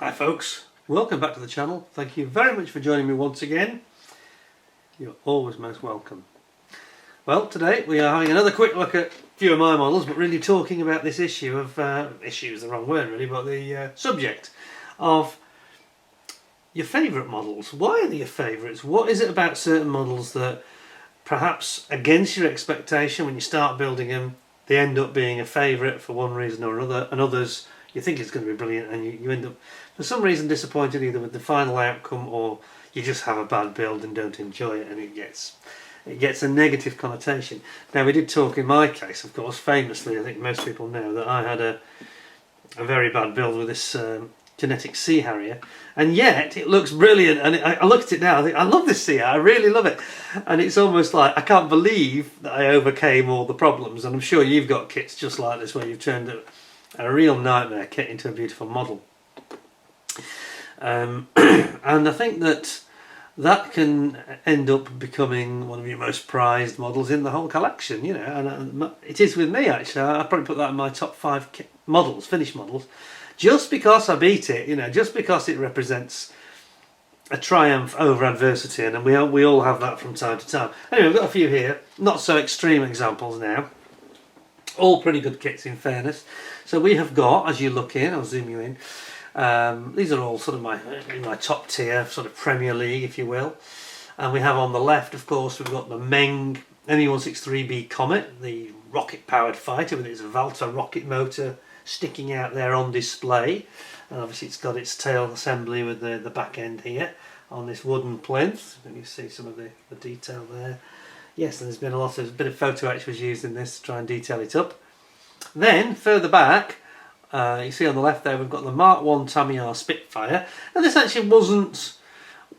Hi folks, welcome back to the channel. Thank you very much for joining me once again. You're always most welcome. Well, today we are having another quick look at a few of my models, but really talking about this issue of, issue is the wrong word really, but the subject of your favourite models. Why are they your favourites? What is it about certain models that perhaps against your expectation when you start building them, they end up being a favourite for one reason or another, and others you think it's going to be brilliant and you end up for some reason disappointed either with the final outcome or you just have a bad build and don't enjoy it and it gets a negative connotation. Now we did talk in my case, of course, famously, I think most people know that I had a very bad build with this genetic SEA Harrier, and yet it looks brilliant. And I look at it now, I think I love this SEA, I really love it, and it's almost like I can't believe that I overcame all the problems. And I'm sure you've got kits just like this where you've turned a real nightmare kit into a beautiful model. And I think that can end up becoming one of your most prized models in the whole collection, you know, and it is with me actually. I'd probably put that in my top 5 models, finished models, just because I beat it, you know, just because it represents a triumph over adversity, and we all have that from time to time. Anyway, we've got a few here, not so extreme examples now, all pretty good kits in fairness. So we have got, as you look in, I'll zoom you in, these are all sort of in my top tier, sort of Premier League if you will. And we have on the left, of course, we've got the Meng ME163B Comet, the rocket powered fighter with its Valta rocket motor sticking out there on display. And obviously it's got its tail assembly with the back end here on this wooden plinth. And you see some of the detail there. Yes, and there's been a bit of photo etch was used in this to try and detail it up. Then further back, you see on the left there we've got the Mark 1 Tamiya Spitfire, and this actually wasn't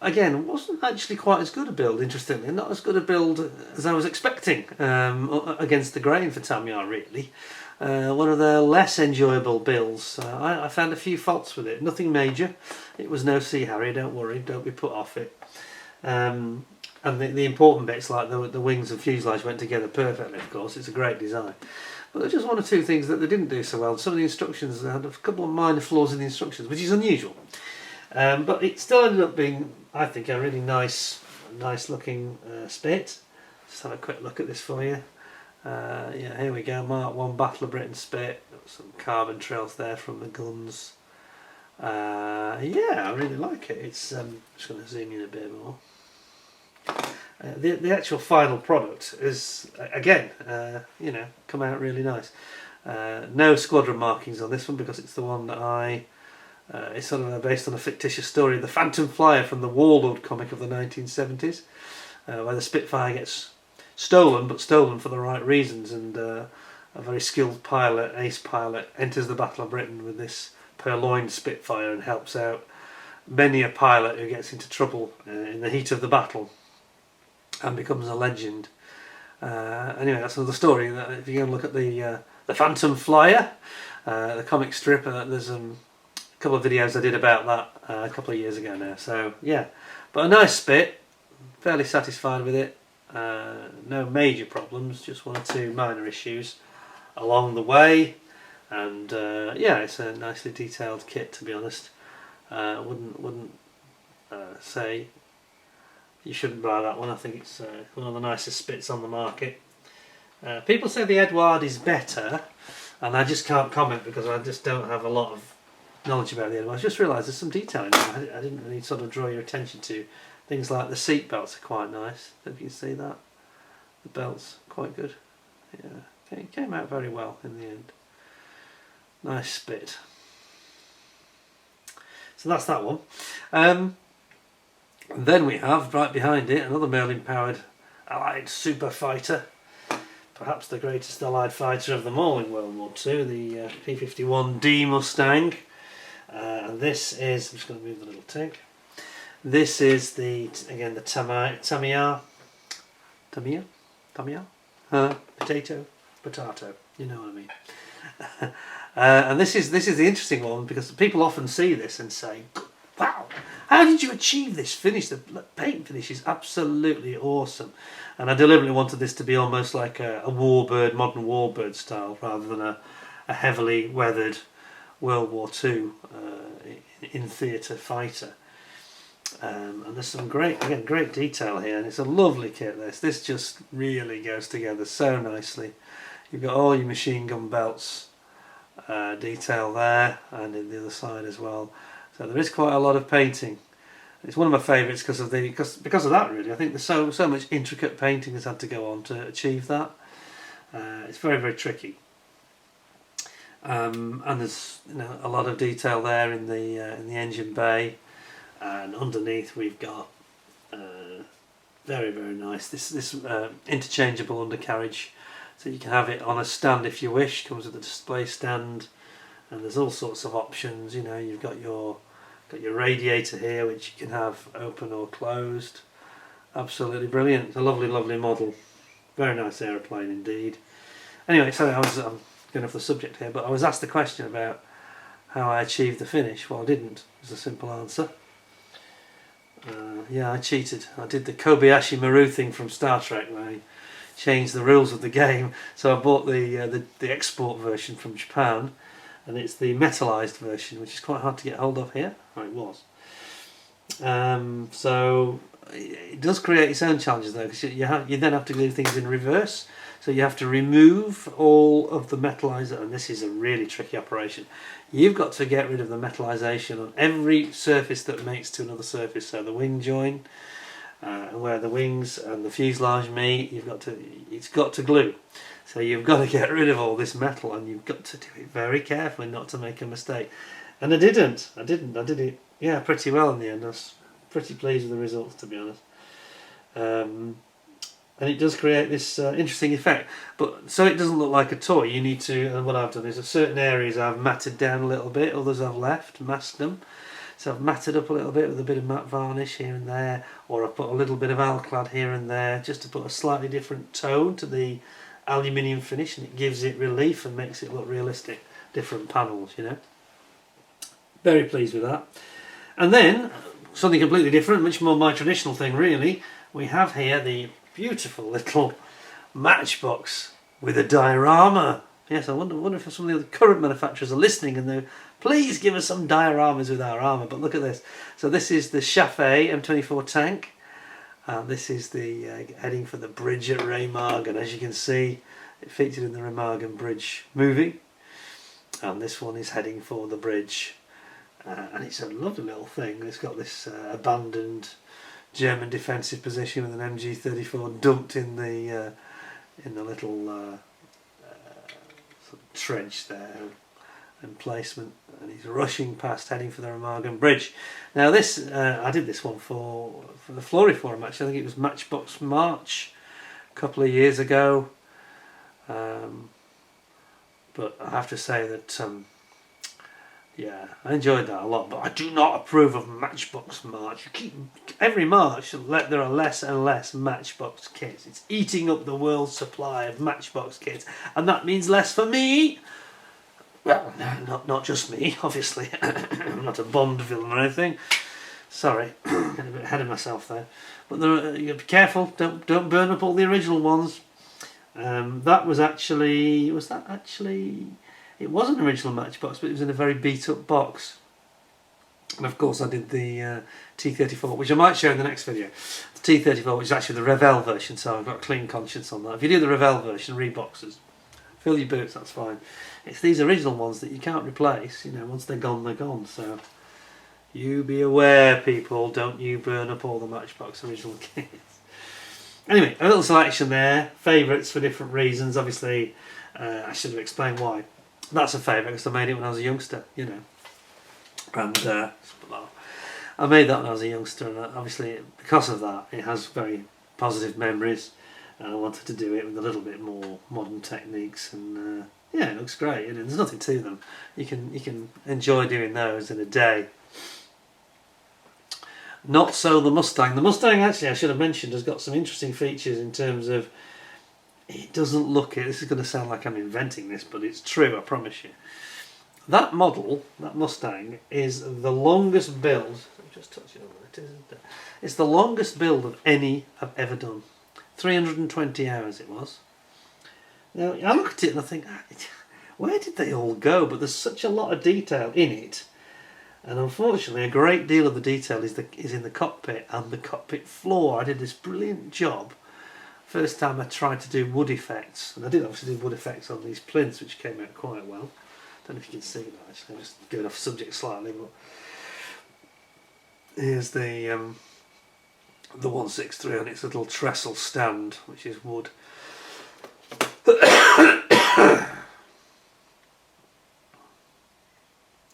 actually quite as good a build, interestingly, not as good a build as I was expecting against the grain for Tamiya really. One of their less enjoyable builds. I found a few faults with it, nothing major. It was no SEA Harrier, don't worry, don't be put off it. And the important bits like the wings and fuselage went together perfectly, of course, it's a great design. But there were just one or two things that they didn't do so well. Some of the instructions, they had a couple of minor flaws in the instructions, which is unusual. But it still ended up being, I think, a really nice looking Spit. Just have a quick look at this for you. Yeah, here we go, Mark 1 Battle of Britain Spit. Got some carbon trails there from the guns. Yeah, I really like it. It's just going to zoom in a bit more. The actual final product is again, you know, come out really nice. No squadron markings on this one because it's the one that it's sort of based on a fictitious story, the Phantom Flyer from the Warlord comic of the 1970s, where the Spitfire gets stolen, but stolen for the right reasons, and a very skilled pilot, ace pilot, enters the Battle of Britain with this purloined Spitfire and helps out many a pilot who gets into trouble in the heat of the battle and becomes a legend. Anyway, that's another story. If you go and look at the Phantom Flyer, the comic strip, there's a couple of videos I did about that a couple of years ago now. So yeah, but a nice Spit, fairly satisfied with it. No major problems, just one or two minor issues along the way, and yeah, it's a nicely detailed kit, to be honest. Wouldn't say you shouldn't buy that one. I think it's one of the nicest Spits on the market. People say the Edouard is better, and I just can't comment because I just don't have a lot of knowledge about the Edouard. I just realised there's some detail in there I didn't really sort of draw your attention to. Things like the seat belts are quite nice. If you can see that, the belt's quite good. Yeah, it came out very well in the end. Nice Spit. So that's that one. Then we have, right behind it, another Merlin powered Allied super fighter. Perhaps the greatest Allied fighter of them all in World War II, the P-51D Mustang. And this is, I'm just going to move the little tick. This is again the Tamiya, potato, you know what I mean. And this is the interesting one because people often see this and say, wow, how did you achieve this finish? The paint finish is absolutely awesome. And I deliberately wanted this to be almost like a warbird, modern warbird style, rather than a heavily weathered World War II in theatre fighter. And there's some great detail here, and it's a lovely kit. This just really goes together so nicely. You've got all your machine gun belts detail there, and in the other side as well. So there is quite a lot of painting. It's one of my favourites because of that, really. I think there's so much intricate painting has had to go on to achieve that. It's very, very tricky. And there's a lot of detail there in the engine bay, and underneath we've got very, very nice this interchangeable undercarriage, so you can have it on a stand if you wish. Comes with a display stand, and there's all sorts of options. You've got your radiator here, which you can have open or closed. Absolutely brilliant. It's a lovely, lovely model. Very nice aeroplane indeed. Anyway, sorry, I'm going off the subject here, but I was asked the question about how I achieved the finish. Well, I didn't. Is a simple answer. Yeah, I cheated. I did the Kobayashi Maru thing from Star Trek, where I changed the rules of the game. So I bought the export version from Japan, and it's the metalized version, which is quite hard to get hold of here. Or it was. So it does create its own challenges though, because you then have to do things in reverse. So you have to remove all of the metalizer, and this is a really tricky operation. You've got to get rid of the metalization on every surface that mates to another surface. So the wing join, where the wings and the fuselage meet, it's got to glue. So you've got to get rid of all this metal, and you've got to do it very carefully not to make a mistake. And I didn't. I did it, yeah, pretty well in the end. I was pretty pleased with the results, to be honest. And it does create this interesting effect. But so it doesn't look like a toy, you need to, and what I've done is, certain areas I've matted down a little bit, others I've left, masked them. So I've matted up a little bit with a bit of matte varnish here and there, or I've put a little bit of Alclad here and there, just to put a slightly different tone to the aluminium finish, and it gives it relief and makes it look realistic. Different panels, Very pleased with that. And then, something completely different, much more my traditional thing really, we have here the beautiful little matchbox with a diorama. Yes, I wonder if some of the current manufacturers are listening and they please give us some dioramas with our armour. But look at this. So this is the Chaffee M24 tank, and this is the heading for the bridge at Remagen. As you can see, it featured in the Remagen Bridge movie, and this one is heading for the bridge. And it's a lovely little thing. It's got this abandoned German defensive position with an MG34 dumped in the little sort of trench there, emplacement, and he's rushing past, heading for the Remagen Bridge. Now this, I did this one for the Flory Forum actually. I think it was Matchbox March a couple of years ago. But I have to say that yeah, I enjoyed that a lot, but I do not approve of Matchbox March. Every March there are less and less Matchbox kits. It's eating up the world's supply of Matchbox kits, and that means less for me. Well, not just me, obviously. I'm not a Bond villain or anything. Sorry, getting a bit ahead of myself there. But you gotta be careful. Don't burn up all the original ones. That was actually. It was an original Matchbox, but it was in a very beat up box. And of course I did the T34, which I might show in the next video. The T34, which is actually the Revell version, so I've got a clean conscience on that. If you do the Revell version, Reeboxers, fill your boots, that's fine. It's these original ones that you can't replace, once they're gone, they're gone. So you be aware, people, don't you burn up all the Matchbox original kits. Anyway, a little selection there, favourites for different reasons. Obviously, I should have explained why. That's a favourite because I made it when I was a youngster, And I made that when I was a youngster, and obviously because of that, it has very positive memories. And I wanted to do it with a little bit more modern techniques, and yeah, it looks great. And there's nothing to them. You can enjoy doing those in a day. Not so the Mustang. The Mustang, actually, I should have mentioned, has got some interesting features in terms of. It doesn't look it. This is going to sound like I'm inventing this, but it's true, I promise you. That model, that Mustang, is the longest build. I'm just touching on it, isn't it? It's the longest build of any I've ever done. 320 hours it was. Now, I look at it and I think, where did they all go? But there's such a lot of detail in it. And unfortunately, a great deal of the detail is in the cockpit and the cockpit floor. I did this brilliant job. First time I tried to do wood effects, and I did obviously do wood effects on these plinths, which came out quite well. Don't know if you can see that. Actually, I'm just going off subject slightly, but here's the 163 on its little trestle stand, which is wood.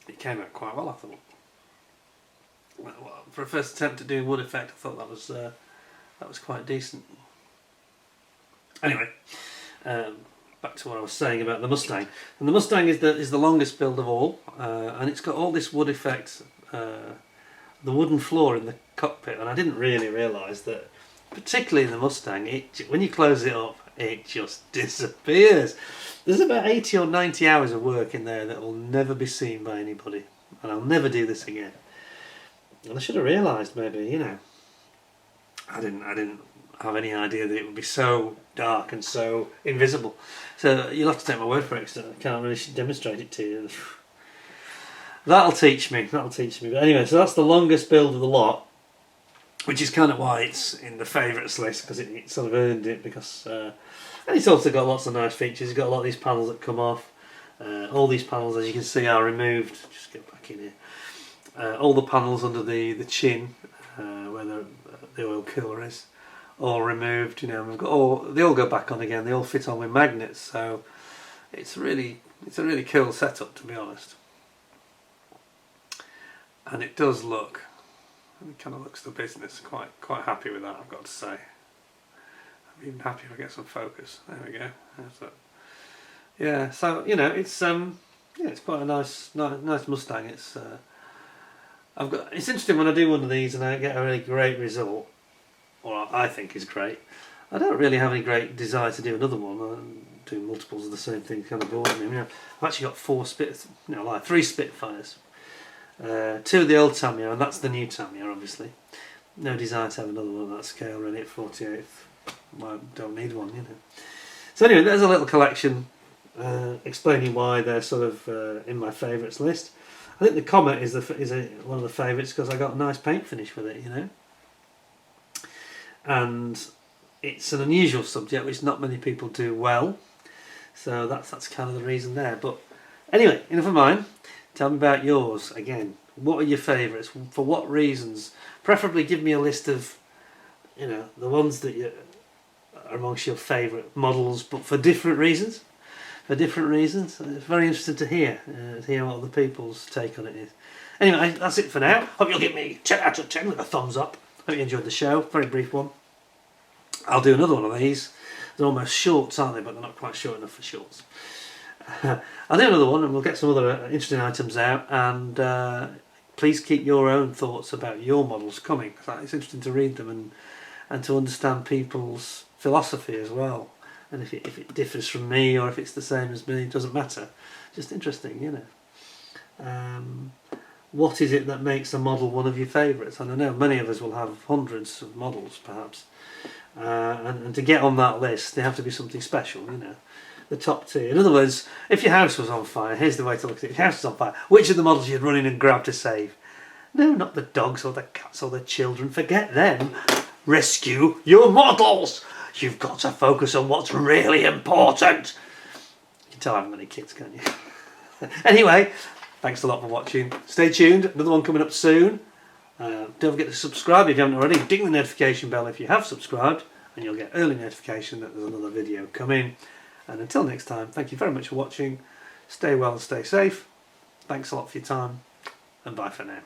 It came out quite well, I thought. Well, for a first attempt at doing wood effect, I thought that was quite decent. Anyway, back to what I was saying about the Mustang. And the Mustang is the longest build of all, and it's got all this wood effect, the wooden floor in the cockpit, and I didn't really realise that, particularly in the Mustang, when you close it up, it just disappears. There's about 80 or 90 hours of work in there that will never be seen by anybody, and I'll never do this again. And I should have realised, maybe, you know, I didn't have any idea that it would be so dark and so invisible. So you'll have to take my word for it, because I can't really demonstrate it to you. That'll teach me. But anyway, so that's the longest build of the lot, which is kind of why it's in the favourites list, because it sort of earned it. Because and it's also got lots of nice features. It's got a lot of these panels that come off. All these panels, as you can see, are removed. Just get back in here. All the panels under the chin, where the oil cooler is, all removed. You know, we've got they all go back on again. They all fit on with magnets. So it's a really cool setup, to be honest. And it does look. It kind of looks the business. Quite happy with that, I've got to say. I'm even happy if I get some focus. There we go. There's that. Yeah. So you know, it's quite a nice Mustang. It's interesting when I do one of these and I get a really great result, or I think is great. I don't really have any great desire to do another one. Do multiples of the same thing kind of bored me. You know, I've actually got 3 Spitfires. 2 of the old Tamiya, and that's the new Tamiya, obviously. No desire to have another one of that scale really at 48th. Well, I don't need one, you know. So anyway, there's a little collection explaining why they're sort of in my favourites list. I think the Comet is one of the favourites because I got a nice paint finish with it, you know. And it's an unusual subject which not many people do well. So that's kind of the reason there. But anyway, enough of mine. Tell me about yours again. What are your favourites? For what reasons? Preferably give me a list of, you know, the ones that are amongst your favourite models, but for different reasons. It's very interesting to hear what other people's take on it is. Anyway, that's it for now. Hope you'll give me 10 out of 10 with a thumbs up. Hope you enjoyed the show. Very brief one. I'll do another one of these. They're almost shorts, aren't they? But they're not quite short enough for shorts. I'll do another one and we'll get some other interesting items out, and please keep your own thoughts about your models coming. It's interesting to read them and to understand people's philosophy as well, and if it differs from me or if it's the same as me, it doesn't matter. Just interesting, you know. What is it that makes a model one of your favourites? And I know many of us will have hundreds of models perhaps, and to get on that list they have to be something special, you know. The top tier. In other words, if your house was on fire, here's the way to look at it. If your house is on fire, which of the models you'd run in and grab to save? No, not the dogs or the cats or the children. Forget them. Rescue your models. You've got to focus on what's really important. You can tell I haven't got any kids, can't you? Anyway, thanks a lot for watching. Stay tuned. Another one coming up soon. Don't forget to subscribe if you haven't already. Ding the notification bell if you have subscribed, and you'll get early notification that there's another video coming. And until next time, thank you very much for watching. Stay well and stay safe. Thanks a lot for your time, and bye for now.